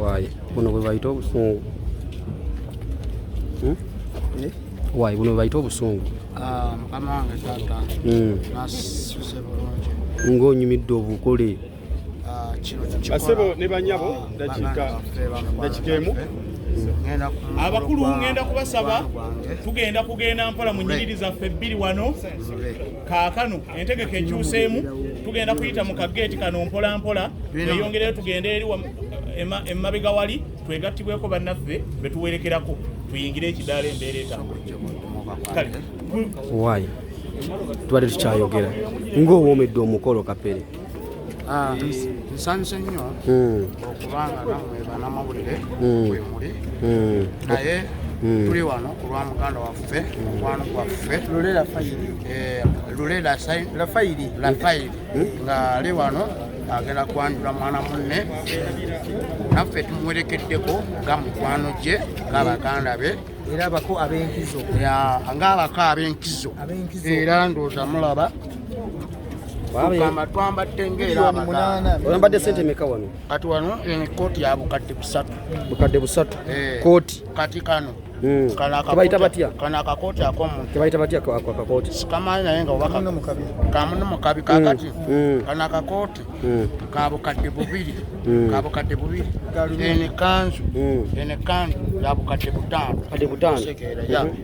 Why? Buno bwe bayita obusungu. Why? Buno bwe bayita obusungu. Mukama wange taata. Nasuse bulungi. Ng'onyumidde obukole. Basebo ne banyabo dakika emu. Abakulu ngenda kubasaba tugenda kugenda mpola mu nnyiriri zaffe bbiri wano kaakano entegeka ekyuseemu tugenda kuyita mu kageeti kano mpola mpola tweyongereyo tugende eri emabega wali twegattibweko bannaffe betuwerekerako tuyingire ekidaala embeera etamu. Why? Tubadde tukyayogera ng'owoomedde omukolo Kapere. Nsanyuse nnyo okubanga nammwe bannamawulire bwe muli naye tuli wano ku lwa muganda waffe mukwano gwaffe Lule Lafayiri ng'ali wano agenda kwanjula mwana munne naffe tumuwerekeddeko nga mukwano gye ng'abaganda be era abako ab'enkizo ng'abako ab'enkizo era ndowooza mulaba twambadde ng'era abaganda. Oyambadde ssente meka wano? Kati wano kooti ya bukadde busatu. Bukadde busatu? Kooti? Kati kano. Kebayita batya? Kano akakooti ak'omuntu. Kebayita batya akakooti? Sikamanyi naye nga oba kamuno mukabi kakati kano akakooti ka bukadde bubiri. Eno kanzu ya bukadde butaano.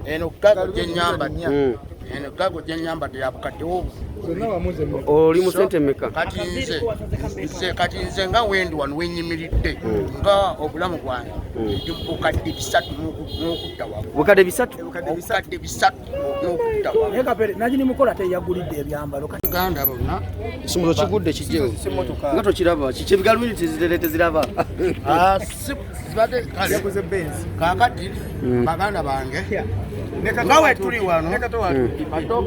Eno gago gye nyambadde. Eno gago gye nyambadde ya bukadde obu. Oli mu ssente meka? Kati nze nga wendi wano wenyimiridde nga obulamu bwange bukadde bisatu n'okutta waggulu. Bukadde bisatu? Obukadde bisatu n'okutta waggulu. Naye Kapere Najini Mukola teyagulidde ebyambalo kati Uganda bonna ekisumuluzo kigudde kijjewo nga tokiraba kyebigalubiri teziraba zibadde kale kaakati baganda bange nga we tuli wano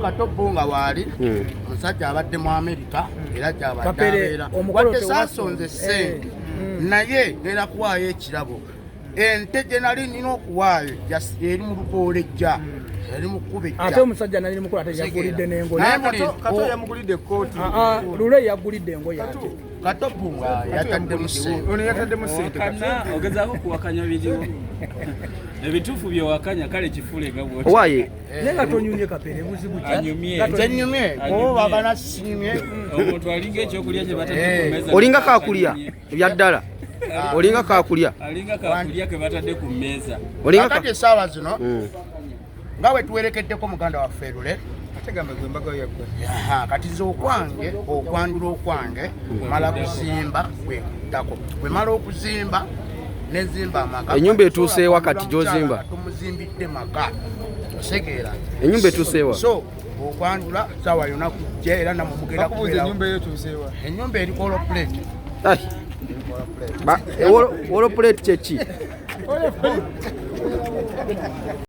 kato bunga waali omusajja abadde mu Amerika era gyabadde abeera wadde saasonze ssente naye ngenda kuwaayo ekirabo ente gye nali nina okuwaayo eri mu lukoolejja eri mu kkuba ejja ate omusajja Najini Mukola teyagulidde n'engoye Kato yamugulidde kooti. Lule yagulidde engoye ate kato bunga yataddemu ssente. Ono yataddemu ssente. Ogezaako kuwakanya biriwo ebituufu byewakanya kale kifule nga bwoti. Why? naye nga tonyumye Kapere buzibu ki? Anyumye. Nze nnyumye bo bagana siimye Omuntu alinga ekyokulya kye batadde ku mmeeza. Olinga kaakulya ebya ddala? Olinga kaakulya? Alinga kaakulya ke batadde ku mmeeza. kakati essaawa zino nga we tuwerekeddeko muganda waffe Lule kati nze okwange okwanjula okwange mala kuzimba kwekuttako bwe mala okuzimba nezimba amaka Ennyumba etuuseewa kati gy'ozimba? tumuzimbidde maka osegeera Ennyumba etuuseewa? so okwanjula saawa yonna kujja era namwe mugenda kubeera ennyumba eyo tuuseewa. ennyumba eri kolo plate Wolo plate kye ki?